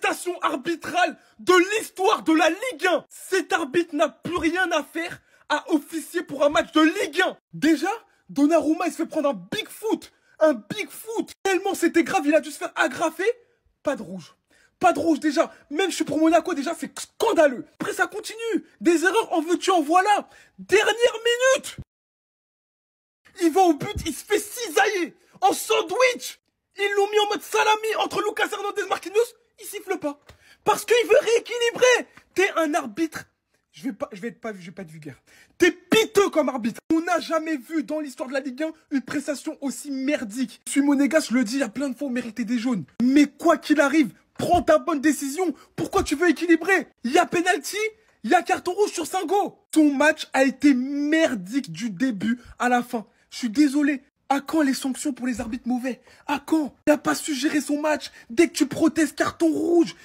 prestation arbitrale de l'histoire de la Ligue 1. Cet arbitre n'a plus rien à faire à officier pour un match de Ligue 1. Déjà, Donnarumma, il se fait prendre un big foot. Un big foot. Tellement c'était grave, il a dû se faire agrafer. Pas de rouge. Pas de rouge déjà. Même je suis pour Monaco déjà, c'est scandaleux. Après ça continue. Des erreurs, en veux-tu, en voilà. Dernière minute. Il va au but, il se fait cisailler. En sandwich. Ils l'ont mis en mode salami entre Lucas Hernandez et Marquinhos. Il siffle pas. Parce qu'il veut rééquilibrer. T'es un arbitre. Je vais pas être vulgaire. T'es piteux comme arbitre. On n'a jamais vu dans l'histoire de la Ligue 1 une prestation aussi merdique. Je suis monégasque, je le dis, il y a plein de fois, on méritait des jaunes. Mais quoi qu'il arrive, prends ta bonne décision. Pourquoi tu veux équilibrer? Il y a penalty, il y a carton rouge sur Singo. Ton match a été merdique du début à la fin. Je suis désolé. À quand les sanctions pour les arbitres mauvais? À quand? Il n'a pas su gérer son match. Dès que tu protestes, carton rouge.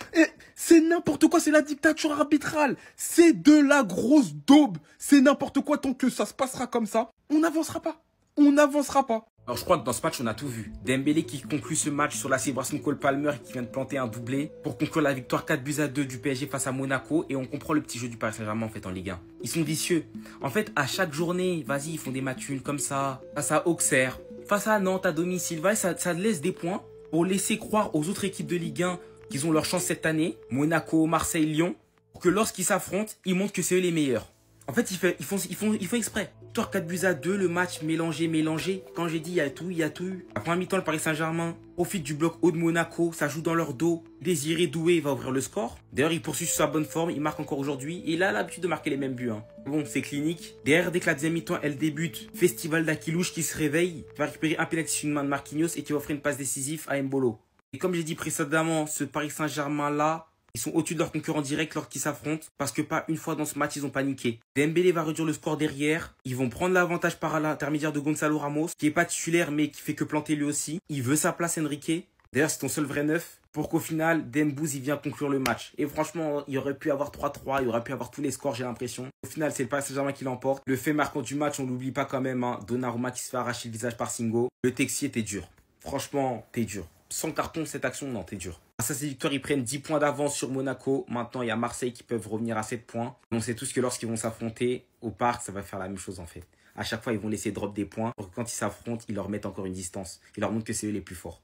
C'est n'importe quoi, c'est la dictature arbitrale. C'est de la grosse daube. C'est n'importe quoi, tant que ça se passera comme ça, on n'avancera pas. On n'avancera pas. Alors je crois que dans ce match, on a tout vu. Dembélé qui conclut ce match sur la célébration de Cole Palmer qui vient de planter un doublé pour conclure la victoire 4-2 du PSG face à Monaco. Et on comprend le petit jeu du Paris Saint-Germain en fait en Ligue 1. Ils sont vicieux. En fait, à chaque journée, vas-y, ils font des matchs nuls comme ça. Face à Auxerre, face à Nantes à domicile. Ça laisse des points pour laisser croire aux autres équipes de Ligue 1 qu'ils ont leur chance cette année. Monaco, Marseille, Lyon. Pour que lorsqu'ils s'affrontent, ils montrent que c'est eux les meilleurs. En fait, ils font exprès. Victoire 4-2, le match mélangé. Quand j'ai dit il y a tout, il y a tout. À première mi-temps, le Paris Saint-Germain profite du bloc haut de Monaco. Ça joue dans leur dos. Désiré Doué va ouvrir le score. D'ailleurs, il poursuit sur sa bonne forme. Il marque encore aujourd'hui. Et il a l'habitude de marquer les mêmes buts. Hein. Bon, c'est clinique. Derrière, dès que la deuxième mi-temps, elle débute. Festival d'Aquilouche qui se réveille. Il va récupérer un penalty sur une main de Marquinhos et qui va offrir une passe décisive à Mbolo. Et comme j'ai dit précédemment, ce Paris Saint-Germain-là, ils sont au-dessus de leurs concurrents directs lorsqu'ils s'affrontent parce que pas une fois dans ce match, ils ont paniqué. Dembélé va réduire le score derrière. Ils vont prendre l'avantage par l'intermédiaire de Gonzalo Ramos, qui est pas titulaire mais qui fait que planter lui aussi. Il veut sa place, Enrique. D'ailleurs, c'est ton seul vrai neuf. Pour qu'au final, Dembouz, il vient conclure le match. Et franchement, il aurait pu avoir 3-3, il aurait pu avoir tous les scores, j'ai l'impression. Au final, c'est le Paris Saint-Germain qui l'emporte. Le fait marquant du match, on l'oublie pas quand même. Hein. Donnarumma qui se fait arracher le visage par Singo. Le Texier, t'es dur. Franchement, t'es dur. Sans carton, cette action, non, t'es dur. Grâce à ces victoires, ils prennent 10 points d'avance sur Monaco. Maintenant, il y a Marseille qui peuvent revenir à 7 points. On sait tous que lorsqu'ils vont s'affronter au parc, ça va faire la même chose en fait. À chaque fois, ils vont laisser drop des points pour que quand ils s'affrontent, ils leur mettent encore une distance. Ils leur montrent que c'est eux les plus forts.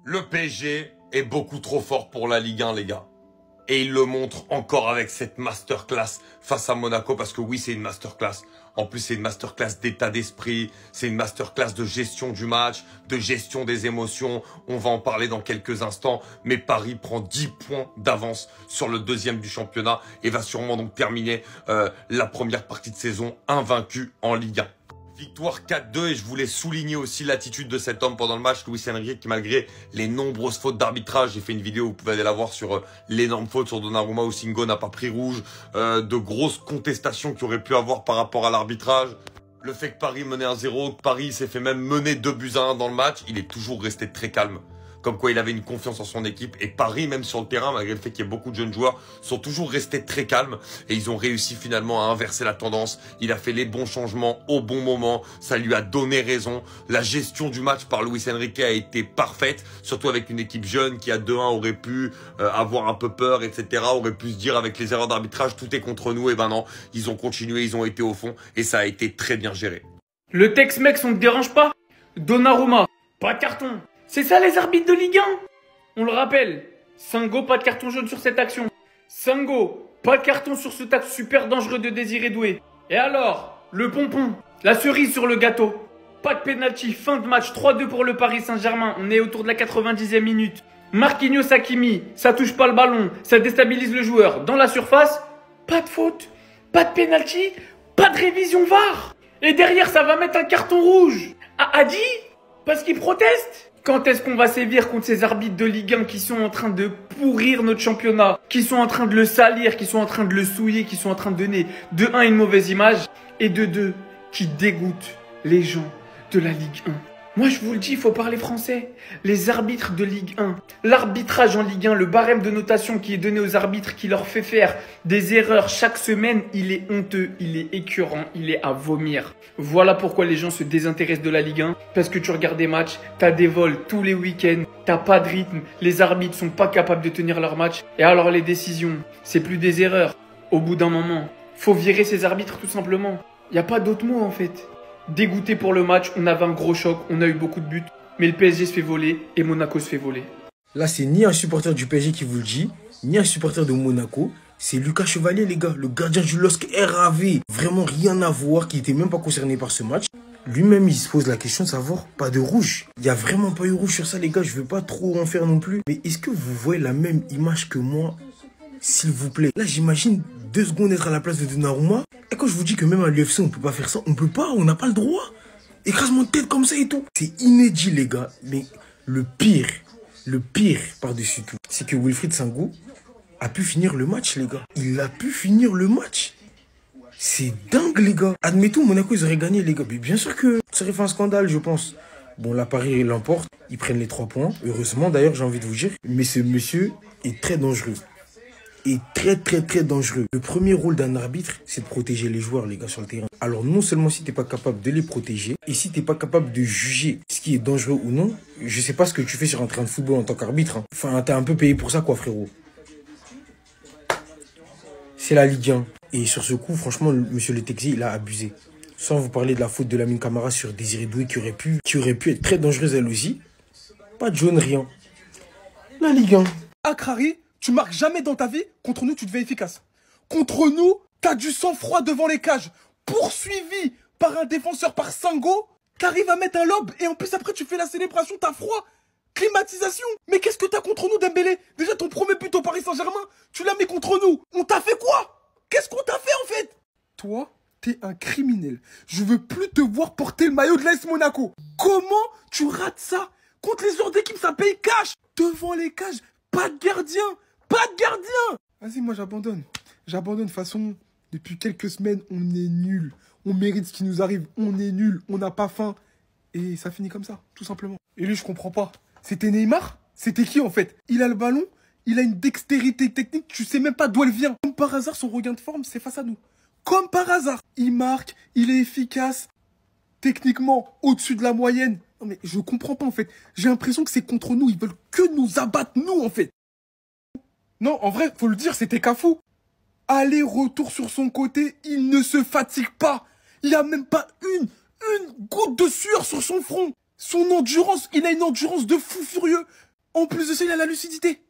Le PSG est beaucoup trop fort pour la Ligue 1, les gars. Et il le montre encore avec cette masterclass face à Monaco. Parce que oui, c'est une masterclass. En plus, c'est une masterclass d'état d'esprit. C'est une masterclass de gestion du match, de gestion des émotions. On va en parler dans quelques instants. Mais Paris prend 10 points d'avance sur le deuxième du championnat. Et va sûrement donc terminer la première partie de saison invaincu en Ligue 1. Victoire 4-2 et je voulais souligner aussi l'attitude de cet homme pendant le match, Luis Enrique, qui malgré les nombreuses fautes d'arbitrage, j'ai fait une vidéo, vous pouvez aller la voir sur l'énorme faute sur Donnarumma où Singo n'a pas pris rouge, de grosses contestations qu'il aurait pu avoir par rapport à l'arbitrage. Le fait que Paris menait 1-0, que Paris s'est fait même mener 2-1 dans le match, il est toujours resté très calme. Comme quoi il avait une confiance en son équipe. Et Paris, même sur le terrain, malgré le fait qu'il y ait beaucoup de jeunes joueurs, sont toujours restés très calmes. Et ils ont réussi finalement à inverser la tendance. Il a fait les bons changements au bon moment. Ça lui a donné raison. La gestion du match par Luis Enrique a été parfaite. Surtout avec une équipe jeune qui à 2-1 aurait pu avoir un peu peur, etc. Aurait pu se dire avec les erreurs d'arbitrage, tout est contre nous. Et ben non, ils ont continué, ils ont été au fond. Et ça a été très bien géré. Le Tex-Mex, on te dérange pas? Donnarumma, pas de carton. C'est ça les arbitres de Ligue 1. On le rappelle, Singo, pas de carton jaune sur cette action. Singo, pas de carton sur ce tacle super dangereux de Désiré Doué. Et alors, le pompon, la cerise sur le gâteau. Pas de pénalty, fin de match, 3-2 pour le Paris Saint-Germain. On est autour de la 90e minute. Marquinhos Hakimi, ça touche pas le ballon, ça déstabilise le joueur. Dans la surface, pas de faute, pas de pénalty, pas de révision VAR. Et derrière, ça va mettre un carton rouge. À Hadi, parce qu'il proteste. Quand est-ce qu'on va sévir contre ces arbitres de Ligue 1 qui sont en train de pourrir notre championnat, qui sont en train de le salir, qui sont en train de le souiller, qui sont en train de donner de 1 une mauvaise image et de 2 qui dégoûtent les gens de la Ligue 1. Moi, je vous le dis, il faut parler français. Les arbitres de Ligue 1, l'arbitrage en Ligue 1, le barème de notation qui est donné aux arbitres, qui leur fait faire des erreurs chaque semaine, il est honteux, il est écœurant, il est à vomir. Voilà pourquoi les gens se désintéressent de la Ligue 1. Parce que tu regardes des matchs, t'as des vols tous les week-ends, t'as pas de rythme, les arbitres sont pas capables de tenir leur match. Et alors les décisions, c'est plus des erreurs. Au bout d'un moment, faut virer ces arbitres tout simplement. Y a pas d'autre mot en fait. Dégoûté pour le match, on avait un gros choc, on a eu beaucoup de buts, mais le PSG se fait voler et Monaco se fait voler. Là, c'est ni un supporter du PSG qui vous le dit, ni un supporter de Monaco. C'est Lucas Chevalier, les gars, le gardien du LOSC RAV. Vraiment rien à voir, qui n'était même pas concerné par ce match. Lui-même, il se pose la question de savoir, pas de rouge. Il n'y a vraiment pas eu rouge sur ça, les gars, je ne veux pas trop en faire non plus. Mais est-ce que vous voyez la même image que moi, s'il vous plaît? Là, j'imagine 2 secondes être à la place de Donnarumma. Et quand je vous dis que même à l'UFC, on peut pas faire ça, on peut pas, on n'a pas le droit. Écrasement de tête comme ça et tout. C'est inédit, les gars. Mais le pire par-dessus tout, c'est que Wilfried Sango a pu finir le match, les gars. Il a pu finir le match. C'est dingue, les gars. Admettons, Monaco, ils auraient gagné, les gars. Mais bien sûr que ça aurait fait un scandale, je pense. Bon, là, Paris l'emporte. Ils prennent les 3 points. Heureusement, d'ailleurs, j'ai envie de vous dire. Mais ce monsieur est très dangereux. Est très dangereux. Le premier rôle d'un arbitre, c'est de protéger les joueurs, les gars, sur le terrain. Alors non seulement si t'es pas capable de les protéger, et si t'es pas capable de juger ce qui est dangereux ou non, je sais pas ce que tu fais sur un terrain de football en tant qu'arbitre. Hein. Enfin, t'es un peu payé pour ça, quoi, frérot. C'est la Ligue 1. Et sur ce coup, franchement, monsieur Le Texier, il a abusé. Sans vous parler de la faute de Lamine Camara sur Désiré Doué, qui aurait pu être très dangereuse elle aussi. Pas de jaune, rien. La Ligue 1. Akrari, tu marques jamais dans ta vie, contre nous tu deviens efficace. Contre nous, t'as du sang-froid devant les cages, poursuivi par un défenseur, par Sango, t'arrives à mettre un lob et en plus après tu fais la célébration, t'as froid. Climatisation. Mais qu'est-ce que t'as contre nous, Dembélé? Déjà ton premier but au Paris Saint-Germain, tu l'as mis contre nous. On t'a fait quoi? Qu'est-ce qu'on t'a fait en fait? Toi, t'es un criminel. Je veux plus te voir porter le maillot de l'AS Monaco. Comment tu rates ça? Contre les joueurs d'équipe, ça paye cash. Devant les cages, pas de gardien. Pas de gardien. Vas-y, moi j'abandonne. J'abandonne. De toute façon, depuis quelques semaines, on est nul. On mérite ce qui nous arrive. On est nul. On n'a pas faim. Et ça finit comme ça, tout simplement. Et lui, je comprends pas. C'était Neymar? C'était qui en fait? Il a le ballon, il a une dextérité technique, tu sais même pas d'où elle vient. Comme par hasard, son regain de forme, c'est face à nous. Comme par hasard. Il marque, il est efficace. Techniquement, au-dessus de la moyenne. Non mais je comprends pas en fait. J'ai l'impression que c'est contre nous. Ils veulent que nous abattre, nous en fait. Non, en vrai, faut le dire, c'était Cafou. Aller-retour sur son côté, il ne se fatigue pas. Il n'y a même pas une goutte de sueur sur son front. Son endurance, il a une endurance de fou furieux. En plus de ça, il a la lucidité.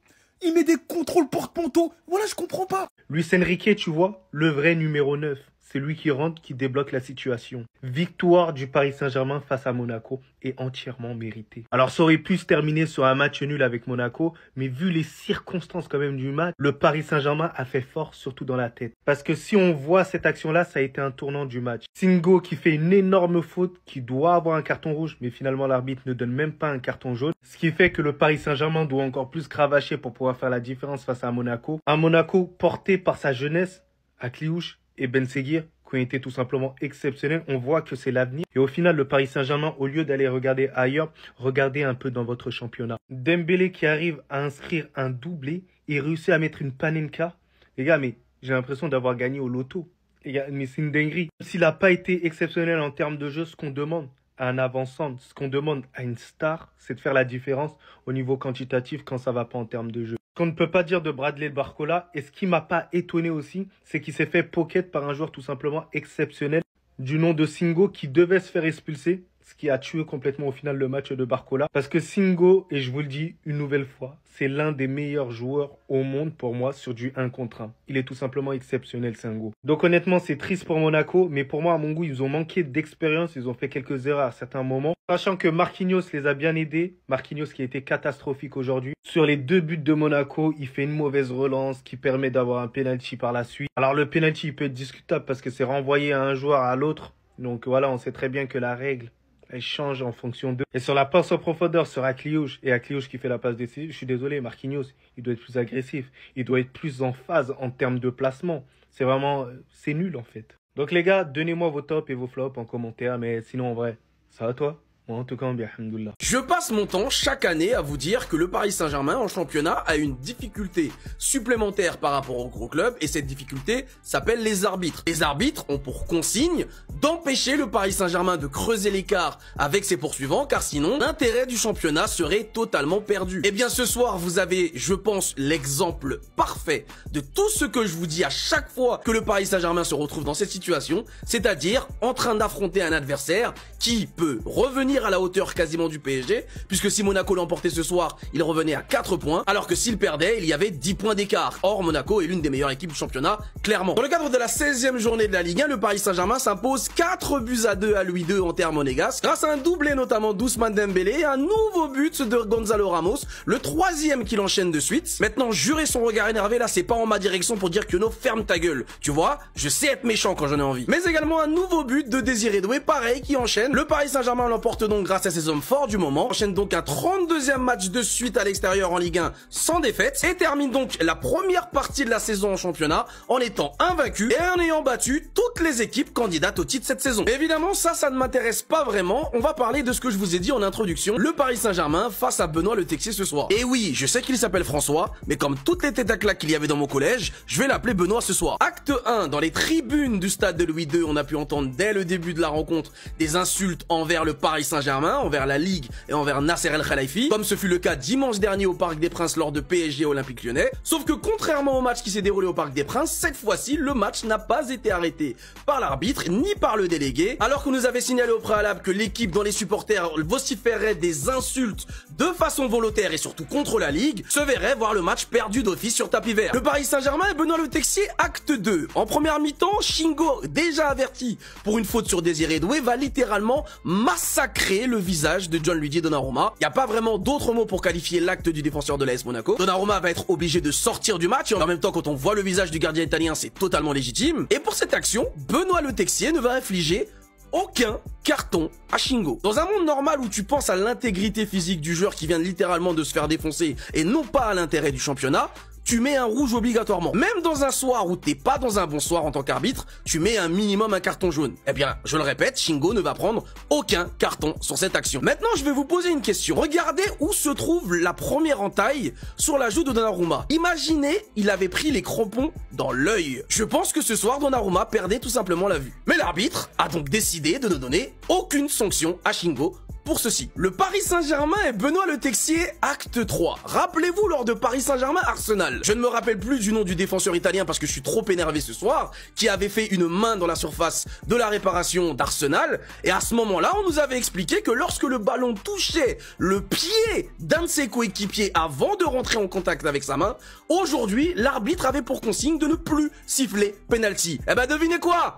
Il met des contrôles porte-manteau. Voilà, je comprends pas. Luis Enrique, tu vois, le vrai numéro 9. C'est lui qui rentre, qui débloque la situation. Victoire du Paris Saint-Germain face à Monaco est entièrement méritée. Alors ça aurait pu se terminer sur un match nul avec Monaco, mais vu les circonstances quand même du match, le Paris Saint-Germain a fait fort, surtout dans la tête. Parce que si on voit cette action-là, ça a été un tournant du match. Singo qui fait une énorme faute, qui doit avoir un carton rouge, mais finalement l'arbitre ne donne même pas un carton jaune. Ce qui fait que le Paris Saint-Germain doit encore plus cravacher pour pouvoir faire la différence face à Monaco. Un Monaco porté par sa jeunesse, Akliouche et Ben Seguir, qui ont été tout simplement exceptionnels. On voit que c'est l'avenir. Et au final, le Paris Saint-Germain, au lieu d'aller regarder ailleurs, regardez un peu dans votre championnat. Dembélé qui arrive à inscrire un doublé et réussit à mettre une panenka. Les gars, mais j'ai l'impression d'avoir gagné au loto. Les gars, mais c'est une dinguerie. S'il n'a pas été exceptionnel en termes de jeu, ce qu'on demande à un avançant, ce qu'on demande à une star, c'est de faire la différence au niveau quantitatif quand ça va pas en termes de jeu. Ce qu'on ne peut pas dire de Bradley Barcola, et ce qui m'a pas étonné aussi, c'est qu'il s'est fait pocket par un joueur tout simplement exceptionnel du nom de Singo qui devait se faire expulser, ce qui a tué complètement au final le match de Barcola. Parce que Singo, et je vous le dis une nouvelle fois, c'est l'un des meilleurs joueurs au monde pour moi sur du 1 contre 1. Il est tout simplement exceptionnel, Singo. Donc honnêtement, c'est triste pour Monaco, mais pour moi, à mon goût, ils ont manqué d'expérience, ils ont fait quelques erreurs à certains moments. Sachant que Marquinhos les a bien aidés, Marquinhos qui a été catastrophique aujourd'hui. Sur les 2 buts de Monaco, il fait une mauvaise relance qui permet d'avoir un penalty par la suite. Alors le penalty, il peut être discutable parce que c'est renvoyé à un joueur à l'autre. Donc voilà, on sait très bien que la règle, elle change en fonction d'eux. Et sur la passe en profondeur sur Akliouche, et Akliouche qui fait la passe décisive, je suis désolé, Marquinhos, il doit être plus agressif. Il doit être plus en phase en termes de placement. C'est vraiment, c'est nul en fait. Donc les gars, donnez-moi vos tops et vos flops en commentaire, mais sinon en vrai, ça va toi ? Ouais, en tout cas, bien, alhamdoulilah. Je passe mon temps chaque année à vous dire que le Paris Saint-Germain en championnat a une difficulté supplémentaire par rapport aux gros clubs et cette difficulté s'appelle les arbitres. Les arbitres ont pour consigne d'empêcher le Paris Saint-Germain de creuser l'écart avec ses poursuivants car sinon l'intérêt du championnat serait totalement perdu. Et bien ce soir vous avez, je pense, l'exemple parfait de tout ce que je vous dis à chaque fois que le Paris Saint-Germain se retrouve dans cette situation, c'est-à-dire en train d'affronter un adversaire qui peut revenir à la hauteur quasiment du PSG, puisque si Monaco l'emportait ce soir, il revenait à 4 points, alors que s'il perdait, il y avait 10 points d'écart. Or, Monaco est l'une des meilleures équipes du championnat, clairement. Dans le cadre de la 16e journée de la Ligue 1, le Paris Saint-Germain s'impose 4-2 à Louis II en terre monégasque, grâce à un doublé notamment d'Ousmane Dembélé et un nouveau but de Gonzalo Ramos, le 3e qu'il enchaîne de suite. Maintenant, jurer son regard énervé, là, c'est pas en ma direction pour dire que no, ferme ta gueule. Tu vois, je sais être méchant quand j'en ai envie. Mais également un nouveau but de Désiré Doué, pareil, qui enchaîne. Le Paris Saint-Germain l'emporte donc grâce à ses hommes forts du moment, enchaîne donc un 32e match de suite à l'extérieur en Ligue 1 sans défaite et termine donc la première partie de la saison en championnat en étant invaincu et en ayant battu toutes les équipes candidates au titre cette saison. Évidemment, ça ne m'intéresse pas vraiment. On va parler de ce que je vous ai dit en introduction, le Paris Saint-Germain face à Benoît Le Texier ce soir. Et oui, je sais qu'il s'appelle François, mais comme toutes les têtes à claques qu'il y avait dans mon collège, je vais l'appeler Benoît ce soir. Acte 1, dans les tribunes du stade de Louis II, on a pu entendre dès le début de la rencontre des insultes envers le Paris Saint-Germain, envers la Ligue et envers Nasser El Khelaifi, comme ce fut le cas dimanche dernier au Parc des Princes lors de PSG Olympique Lyonnais. Sauf que contrairement au match qui s'est déroulé au Parc des Princes, cette fois-ci, le match n'a pas été arrêté par l'arbitre ni par le délégué, alors que nous avait signalé au préalable que l'équipe dont les supporters vociféraient des insultes de façon volontaire et surtout contre la Ligue, se verrait voir le match perdu d'office sur tapis vert. Le Paris Saint-Germain et Benoît Le Texier, acte 2. En première mi-temps, Shingo, déjà averti pour une faute sur Désiré Doué, va littéralement massacrer le visage de Gianluigi Donnarumma. Il n'y a pas vraiment d'autres mots pour qualifier l'acte du défenseur de l'AS Monaco. Donnarumma va être obligé de sortir du match et en même temps quand on voit le visage du gardien italien, c'est totalement légitime. Et pour cette action, Benoît Le Texier ne va infliger aucun carton à Shingo. Dans un monde normal où tu penses à l'intégrité physique du joueur qui vient littéralement de se faire défoncer et non pas à l'intérêt du championnat, tu mets un rouge obligatoirement. Même dans un soir où t'es pas dans un bon soir en tant qu'arbitre, tu mets un minimum un carton jaune. Eh bien, je le répète, Shingo ne va prendre aucun carton sur cette action. Maintenant, je vais vous poser une question. Regardez où se trouve la première entaille sur la joue de Donnarumma. Imaginez, il avait pris les crampons dans l'œil. Je pense que ce soir, Donnarumma perdait tout simplement la vue. Mais l'arbitre a donc décidé de ne donner aucune sanction à Shingo pour ceci. Le Paris Saint-Germain et Benoît Le Texier, acte 3. Rappelez-vous lors de Paris Saint-Germain Arsenal. Je ne me rappelle plus du nom du défenseur italien parce que je suis trop énervé ce soir, qui avait fait une main dans la surface de la réparation d'Arsenal. Et à ce moment-là, on nous avait expliqué que lorsque le ballon touchait le pied d'un de ses coéquipiers avant de rentrer en contact avec sa main, aujourd'hui, l'arbitre avait pour consigne de ne plus siffler penalty. Eh ben devinez quoi?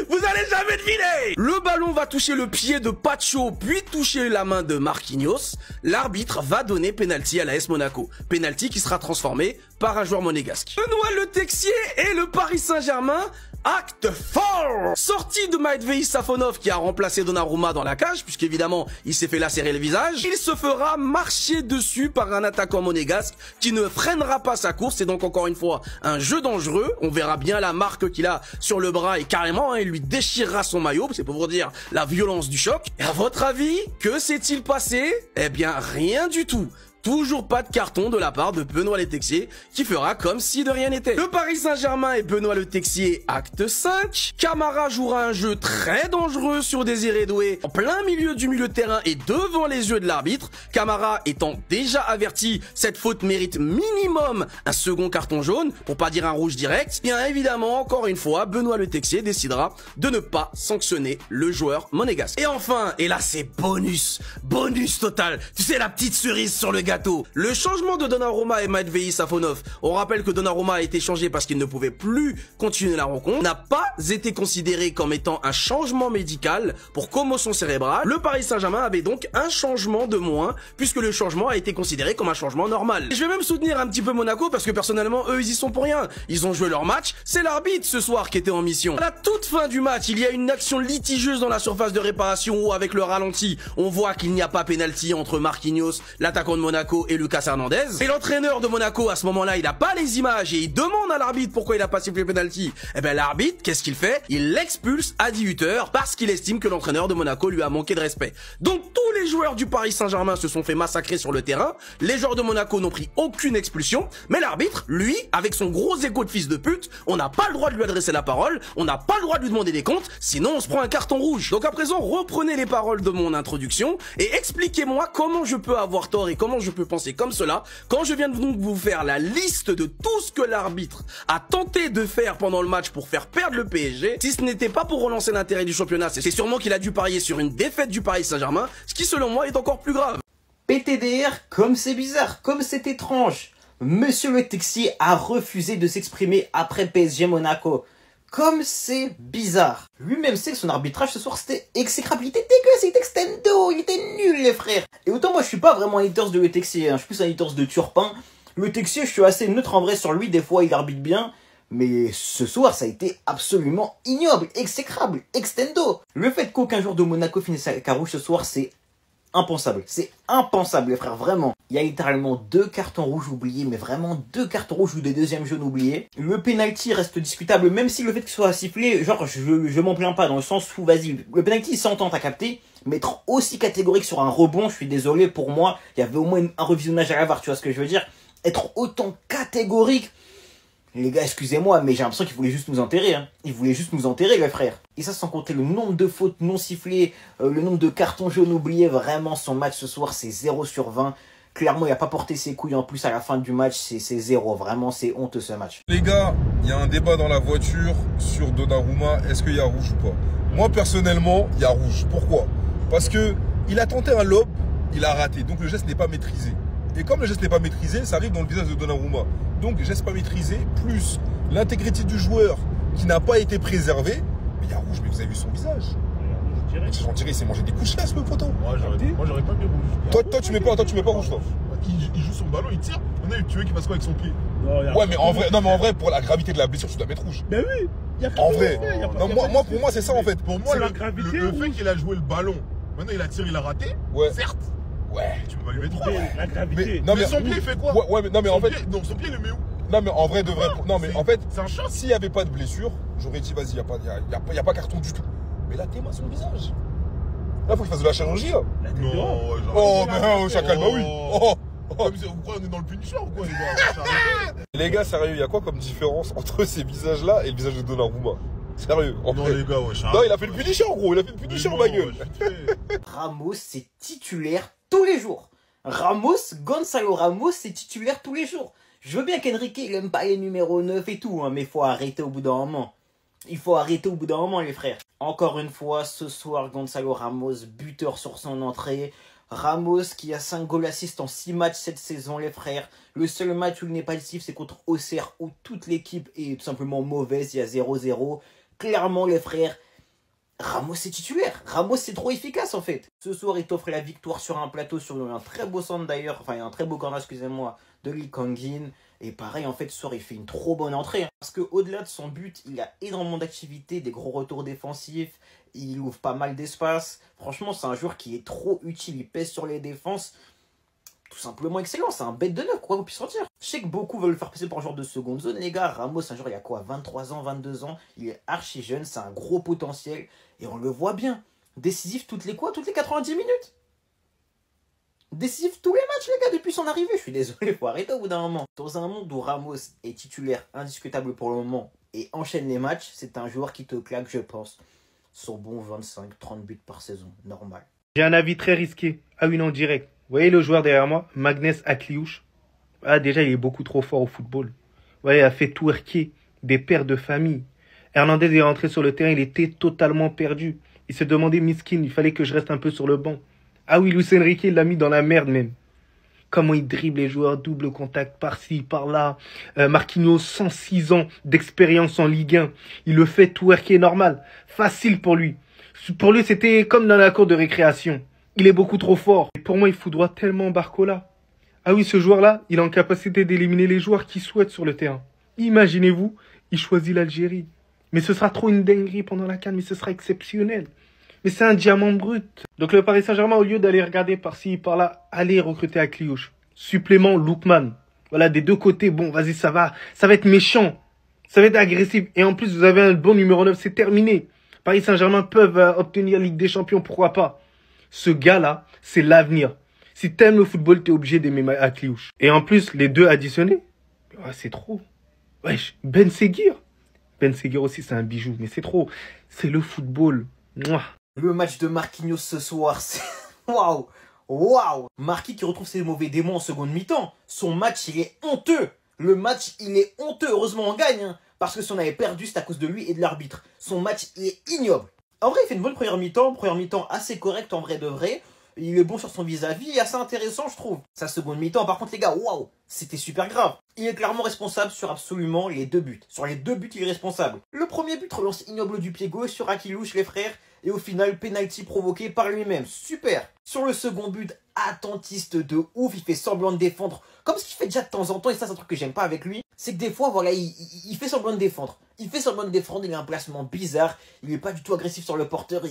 Vous allez jamais deviner. Le ballon va toucher le pied de Pacho puis toucher la main de Marquinhos. L'arbitre va donner penalty à l'AS Monaco. Penalty qui sera transformé par un joueur monégasque. Benoît Le Texier et le Paris Saint-Germain, acte 4. Sorti de Matvei Safonov qui a remplacé Donnarumma dans la cage, puisqu'évidemment il s'est fait lacérer le visage. Il se fera marcher dessus par un attaquant monégasque qui ne freinera pas sa course. C'est donc encore une fois un jeu dangereux. On verra bien la marque qu'il a sur le bras et carrément il lui déchirera son maillot. C'est pour vous dire la violence du choc. Et à votre avis, que s'est-il passé? Eh bien rien du tout. Toujours pas de carton de la part de Benoît Le Texier qui fera comme si de rien n'était. Le Paris Saint-Germain et Benoît Le Texier, acte 5. Camara jouera un jeu très dangereux sur Désiré Doué en plein milieu du milieu de terrain et devant les yeux de l'arbitre. Camara étant déjà averti, cette faute mérite minimum un second carton jaune, pour pas dire un rouge direct. Bien évidemment, encore une fois, Benoît Le Texier décidera de ne pas sanctionner le joueur monégasque. Et enfin, et là c'est bonus total, tu sais la petite cerise sur le gâteau, le changement de Donnarumma et Matvei Safonov. On rappelle que Donnarumma a été changé parce qu'il ne pouvait plus continuer la rencontre, n'a pas été considéré comme étant un changement médical pour commotion cérébrale. Le Paris Saint-Germain avait donc un changement de moins, puisque le changement a été considéré comme un changement normal. Et je vais même soutenir un petit peu Monaco, parce que personnellement, eux, ils y sont pour rien. Ils ont joué leur match, c'est l'arbitre ce soir qui était en mission. À la toute fin du match, il y a une action litigieuse dans la surface de réparation où, avec le ralenti, on voit qu'il n'y a pas pénalty entre Marquinhos, l'attaquant de Monaco, Monaco et Lucas Hernandez. Et l'entraîneur de Monaco, à ce moment-là, il n'a pas les images et il demande à l'arbitre pourquoi il a pas sifflé le penalty. Eh ben, l'arbitre, qu'est-ce qu'il fait? Il l'expulse à 18h parce qu'il estime que l'entraîneur de Monaco lui a manqué de respect. Donc, tous les joueurs du Paris Saint-Germain se sont fait massacrer sur le terrain. Les joueurs de Monaco n'ont pris aucune expulsion. Mais l'arbitre, lui, avec son gros écho de fils de pute, on n'a pas le droit de lui adresser la parole. On n'a pas le droit de lui demander des comptes. Sinon, on se prend un carton rouge. Donc, à présent, reprenez les paroles de mon introduction et expliquez-moi comment je peux avoir tort et comment je peux penser comme cela quand je viens de donc vous faire la liste de tout ce que l'arbitre a tenté de faire pendant le match pour faire perdre le PSG. Si ce n'était pas pour relancer l'intérêt du championnat, c'est sûrement qu'il a dû parier sur une défaite du Paris Saint-Germain, ce qui selon moi est encore plus grave. PTDR, comme c'est bizarre, comme c'est étrange. Monsieur le Texier a refusé de s'exprimer après PSG Monaco. Comme c'est bizarre. Lui-même sait que son arbitrage ce soir c'était exécrable. Il était dégueu, c'était extendo, il était nul les frères. Et autant moi je suis pas vraiment un haters de Le Texier, je suis plus un haters de Turpin. Le Texier je suis assez neutre en vrai sur lui, des fois il arbitre bien. Mais ce soir ça a été absolument ignoble, exécrable, extendo. Le fait qu'aucun joueur de Monaco finisse avec un rouge ce soir c'est impensable. C'est impensable les frères, vraiment. Il y a littéralement 2 cartons rouges oubliés, mais vraiment 2 cartons rouges ou des deuxièmes jaunes oubliés. Le penalty reste discutable, même si le fait qu'il soit sifflé, genre je m'en plains pas dans le sens où vas-y, le penalty il s'entend à capter, mais être aussi catégorique sur un rebond, je suis désolé, pour moi, il y avait au moins un revisionnage à la VAR, tu vois ce que je veux dire? Être autant catégorique, les gars, excusez-moi, mais j'ai l'impression qu'ils voulaient juste nous enterrer. Ils voulaient juste nous enterrer, les frères. Et ça, sans compter le nombre de fautes non sifflées, le nombre de cartons jaunes oubliés. Vraiment, son match ce soir, c'est 0 sur 20. Clairement, il n'a pas porté ses couilles en plus à la fin du match. C'est 0. Vraiment, c'est honteux ce match. Les gars, il y a un débat dans la voiture sur Donnarumma. Est-ce qu'il y a rouge ou pas? Moi, personnellement, il y a rouge. Pourquoi? Parce que il a tenté un lob, il a raté. Donc, le geste n'est pas maîtrisé. Et comme le geste n'est pas maîtrisé, ça arrive dans le visage de Donnarumma. Donc, geste pas maîtrisé, plus l'intégrité du joueur qui n'a pas été préservé. Mais il y a rouge, mais vous avez vu son visage. J'en dirais, il s'est mangé des couches-là, ce poteau. Moi, j'aurais pas mis rouge. Toi, tu mets pas rouge, toi. Il joue son ballon, il tire. Maintenant, tu veux qu'il fasse quoi avec son pied? Ouais, mais en vrai, pour la gravité de la blessure, tu dois mettre rouge. Ben oui. En vrai. Non, pour moi, c'est ça, en fait. Pour moi, la gravité. Le fait qu'il a joué le ballon, maintenant, il a tiré, il a raté. Ouais. Certes. Ouais. Tu peux pas lui mettre rouge. La gravité. Mais son pied, il fait quoi? Ouais, mais non, mais en fait. Donc, son pied, il le met où? Non, mais en vrai, de vrai. Non, mais en fait, c'est un choc. S'il n'y avait pas de blessure, j'aurais dit, vas-y, il n'y a pas carton du tout. Mais là, t'aimes son visage. Là, faut qu'il fasse de la chirurgie, là. Non, oh, mais non, chacal, bah oui. Vous croyez on est dans le Punisher ou quoi, les gars? Les gars, sérieux, il y a quoi comme différence entre ces visages-là et le visage de Donnarumma? Sérieux, en Non, fait. les gars, ouais. Non, il a fait le Punisher, gros. Il a fait le Punisher, ma gueule. Ramos, c'est titulaire tous les jours. Gonzalo Ramos, c'est titulaire tous les jours. Je veux bien qu'Enrique, il aime pas les numéros 9 et tout, mais il faut arrêter au bout d'un moment. Il faut arrêter au bout d'un moment, les frères. Encore une fois, ce soir, Gonzalo Ramos, buteur sur son entrée. Ramos qui a 5 goals assists en 6 matchs cette saison, les frères. Le seul match où il n'est pas décisif, c'est contre Auxerre, où toute l'équipe est tout simplement mauvaise. Il y a 0-0. Clairement, les frères, Ramos est titulaire. Ramos c'est trop efficace en fait. Ce soir, il t'offre la victoire sur un plateau, sur un très beau centre d'ailleurs, enfin un très beau corner, excusez-moi, de Lee Kangin. Et pareil, en fait, ce soir, il fait une trop bonne entrée. Parce qu'au-delà de son but, il a énormément d'activité, des gros retours défensifs. Il ouvre pas mal d'espace. Franchement, c'est un joueur qui est trop utile. Il pèse sur les défenses. Tout simplement excellent. C'est un bête de neuf, quoi, vous puissiez sentir. Je sais que beaucoup veulent le faire passer pour un joueur de seconde zone, les gars. Ramos, un joueur, il y a quoi, 23 ans, 22 ans. Il est archi jeune. C'est un gros potentiel. Et on le voit bien. Décisif toutes les 90 minutes. Décisif tous les matchs, les gars, depuis son arrivée. Je suis désolé, faut arrêter au bout d'un moment. Dans un monde où Ramos est titulaire indiscutable pour le moment et enchaîne les matchs, c'est un joueur qui te claque, je pense, son bon 25-30 buts par saison, normal. J'ai un avis très risqué. Ah oui, non, direct. Vous voyez le joueur derrière moi, Magnès Akliouche. Ah, déjà, il est beaucoup trop fort au football. Vous voyez, il a fait twerker des pères de famille. Hernandez est rentré sur le terrain, il était totalement perdu. Il se demandait, miskin, il fallait que je reste un peu sur le banc. Ah oui, Luis Enrique, il l'a mis dans la merde même. Comment il dribble les joueurs, double contact par-ci, par-là. Marquinhos, 106 ans d'expérience en Ligue 1. Il le fait twerker normal. Facile pour lui. Pour lui, c'était comme dans la cour de récréation. Il est beaucoup trop fort. Et pour moi, il foudroie tellement Barcola. Ah oui, ce joueur-là, il est en capacité d'éliminer les joueurs qu'il souhaite sur le terrain. Imaginez-vous, il choisit l'Algérie. Mais ce sera trop une dinguerie pendant la CAN, mais ce sera exceptionnel. Mais c'est un diamant brut. Donc le Paris Saint-Germain, au lieu d'aller regarder par-ci, par-là, allez recruter Akliouche. Supplément Lookman. Voilà, des deux côtés, bon, vas-y, ça va être méchant. Ça va être agressif. Et en plus, vous avez un bon numéro 9, c'est terminé. Paris Saint-Germain peuvent obtenir Ligue des Champions, pourquoi pas. Ce gars-là, c'est l'avenir. Si t'aimes le football, t'es obligé d'aimer Akliouche. Et en plus, les deux additionnés, c'est trop. Wesh, Ben Seguir. Ben Seguir aussi, c'est un bijou, mais c'est trop. C'est le football. Mouah. Le match de Marquinhos ce soir, c'est... Waouh! Waouh! Marquis qui retrouve ses mauvais démons en seconde mi-temps. Son match, il est honteux. Le match, il est honteux. Heureusement, on gagne. Hein, parce que si on avait perdu, c'est à cause de lui et de l'arbitre. Son match, il est ignoble. En vrai, il fait une bonne première mi-temps. Première mi-temps assez correcte en vrai de vrai. Il est bon sur son vis-à-vis et assez intéressant, je trouve. Sa seconde mi-temps, par contre, les gars, waouh, c'était super grave. Il est clairement responsable sur absolument les deux buts. Sur les deux buts, il est responsable. Le premier but, relance ignoble du pied gauche sur Akliouche, les frères. Et au final, penalty provoqué par lui-même. Super. Sur le second but, attentiste de ouf. Il fait semblant de défendre. Comme ce qu'il fait déjà de temps en temps. Et ça, c'est un truc que j'aime pas avec lui. C'est que des fois, voilà, il fait semblant de défendre. Il fait semblant de défendre. Il a un placement bizarre. Il est pas du tout agressif sur le porteur.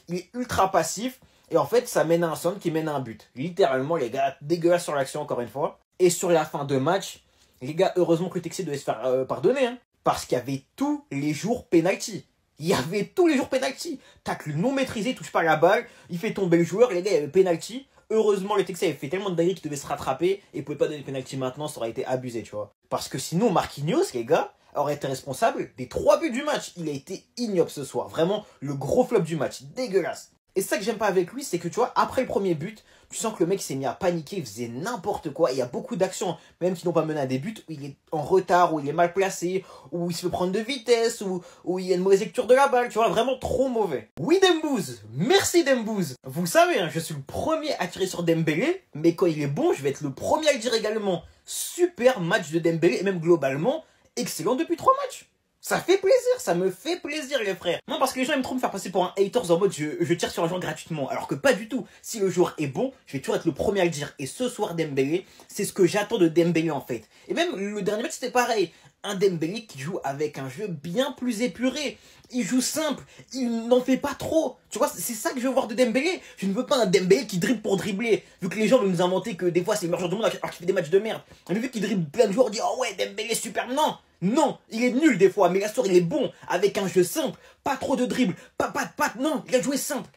Il est ultra passif. Et en fait, ça mène à un centre qui mène à un but. Littéralement, les gars, dégueulasse sur l'action, encore une fois. Et sur la fin de match, les gars, heureusement que le Texier devait se faire pardonner. Hein, parce qu'il y avait tous les jours penalty. Il y avait tous les jours penalty. Tacle non maîtrisé, touche pas la balle. Il fait tomber le joueur. Les gars, il y avait penalty. Heureusement, le Texier avait fait tellement de dingueries qu'il devait se rattraper. Et il pouvait pas donner penalty maintenant, ça aurait été abusé, tu vois. Parce que sinon, Marquinhos, les gars, aurait été responsable des 3 buts du match. Il a été ignoble ce soir. Vraiment, le gros flop du match. Dégueulasse. Et ça que j'aime pas avec lui, c'est que tu vois, après le premier but, tu sens que le mec s'est mis à paniquer, il faisait n'importe quoi. Et il y a beaucoup d'actions, même qui n'ont pas mené à des buts, où il est en retard, où il est mal placé, où il se fait prendre de vitesse, où il y a une mauvaise lecture de la balle. Tu vois, vraiment trop mauvais. Oui, Dembouz, merci Dembouz. Vous savez, hein, je suis le premier à tirer sur Dembélé, mais quand il est bon, je vais être le premier à le dire également. Super match de Dembélé, et même globalement, excellent depuis 3 matchs. Ça fait plaisir, ça me fait plaisir les frères. Non, parce que les gens aiment trop me faire passer pour un haters en mode je tire sur un joueur gratuitement. Alors que pas du tout. Si le joueur est bon, je vais toujours être le premier à le dire. Et ce soir, Dembélé, c'est ce que j'attends de Dembélé en fait. Et même le dernier match, c'était pareil. Un Dembélé qui joue avec un jeu bien plus épuré. Il joue simple, il n'en fait pas trop. Tu vois, c'est ça que je veux voir de Dembélé. Je ne veux pas un Dembélé qui dribble pour dribbler. Vu que les gens veulent nous inventer que des fois c'est le meilleur joueur du monde alors qu'il fait des matchs de merde. Mais vu qu'il dribble plein de joueurs, on dit oh ouais, Dembélé super. Non, non, il est nul des fois, mais la soirée il est bon. Avec un jeu simple, pas trop de dribble, pas, non, il a joué simple.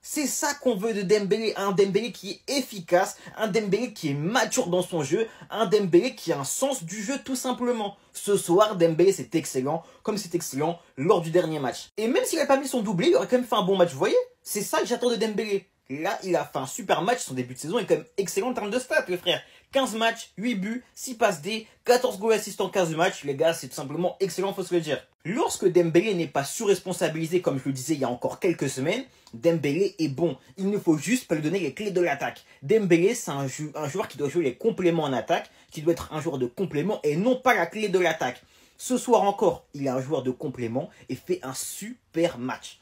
C'est ça qu'on veut de Dembélé, un Dembélé qui est efficace, un Dembélé qui est mature dans son jeu, un Dembélé qui a un sens du jeu tout simplement. Ce soir, Dembélé c'est excellent, comme c'est excellent lors du dernier match. Et même s'il n'a pas mis son doublé, il aurait quand même fait un bon match, vous voyez? C'est ça que j'attends de Dembélé. Là, il a fait un super match, son début de saison est quand même excellent en termes de stats, les frères. 15 matchs, 8 buts, 6 passes D, 14 goals assist en 15 matchs, les gars, c'est tout simplement excellent, faut se le dire. Lorsque Dembélé n'est pas surresponsabilisé, comme je le disais il y a encore quelques semaines, Dembélé est bon. Il ne faut juste pas lui donner les clés de l'attaque. Dembélé, c'est un joueur qui doit jouer les compléments en attaque, qui doit être un joueur de complément et non pas la clé de l'attaque. Ce soir encore, il est un joueur de complément et fait un super match.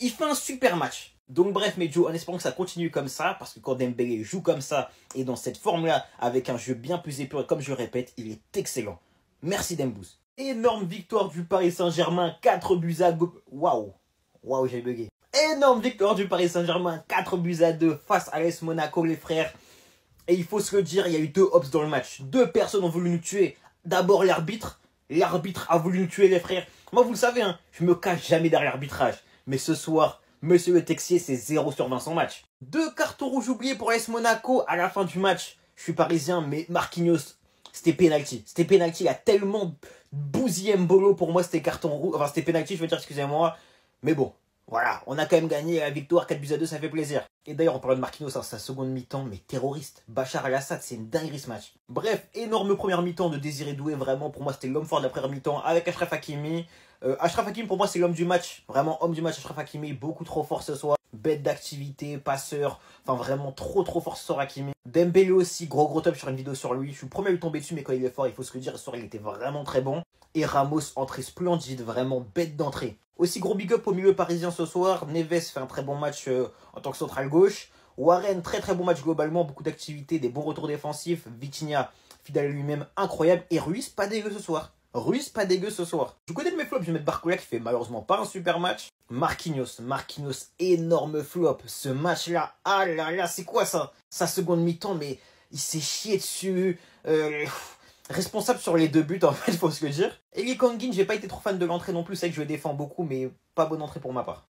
Il fait un super match. Donc bref, mes Joe, en espérant que ça continue comme ça, parce que quand Dembélé joue comme ça, et dans cette forme-là, avec un jeu bien plus épuré, comme je répète, il est excellent. Merci Dembouz. Énorme victoire du Paris Saint-Germain, 4 buts à 2. Waouh, waouh, j'ai bugué. Énorme victoire du Paris Saint-Germain, 4 buts à 2 face à l'AS Monaco, les frères. Et il faut se le dire, il y a eu 2 hops dans le match. 2 personnes ont voulu nous tuer. D'abord l'arbitre. L'arbitre a voulu nous tuer, les frères. Moi, vous le savez, hein, je me cache jamais derrière l'arbitrage. Mais ce soir, Monsieur Le Texier, c'est 0 sur 20 son match. 2 cartons rouges oubliés pour AS Monaco à la fin du match. Je suis parisien, mais Marquinhos, c'était penalty. C'était penalty, il a tellement bousillé Mbolo. Pour moi, c'était carton rouge. Enfin, c'était penalty, je veux dire, excusez-moi. Mais bon, voilà, on a quand même gagné la victoire 4 buts à 2, ça fait plaisir. Et d'ailleurs, on parle de Marquinhos, hein, sa seconde mi-temps, mais terroriste. Bachar al-Assad, c'est une dinguerie ce match. Bref, énorme première mi-temps de Désiré Doué, vraiment, pour moi, c'était l'homme fort de la première mi-temps avec Achraf Hakimi. Achraf Hakimi, pour moi, c'est l'homme du match. Vraiment, homme du match, Achraf Hakimi, beaucoup trop fort ce soir. Bête d'activité, passeur, enfin vraiment trop fort ce soir Hakimi. Dembélé aussi, gros top sur une vidéo sur lui. Je suis le premier à lui tomber dessus, mais quand il est fort, il faut se le dire, ce soir, il était vraiment très bon. Et Ramos, entrée splendide, vraiment bête d'entrée. Aussi gros big up au milieu parisien ce soir. Neves fait un très bon match en tant que central gauche. Warren, très bon match globalement, beaucoup d'activité, des bons retours défensifs. Vitinha, fidèle à lui-même, incroyable. Et Ruiz, pas dégueu ce soir. Ruiz, pas dégueu ce soir. Du côté de mes flops, je vais mettre Barcola qui fait malheureusement pas un super match. Marquinhos, énorme flop. Ce match-là, ah là là, c'est quoi ça? Sa seconde mi-temps, mais il s'est chié dessus. Responsable sur les 2 buts, en fait, faut se le dire. Et Lee Kang-in, j'ai pas été trop fan de l'entrée non plus, c'est vrai que je le défends beaucoup, mais pas bonne entrée pour ma part.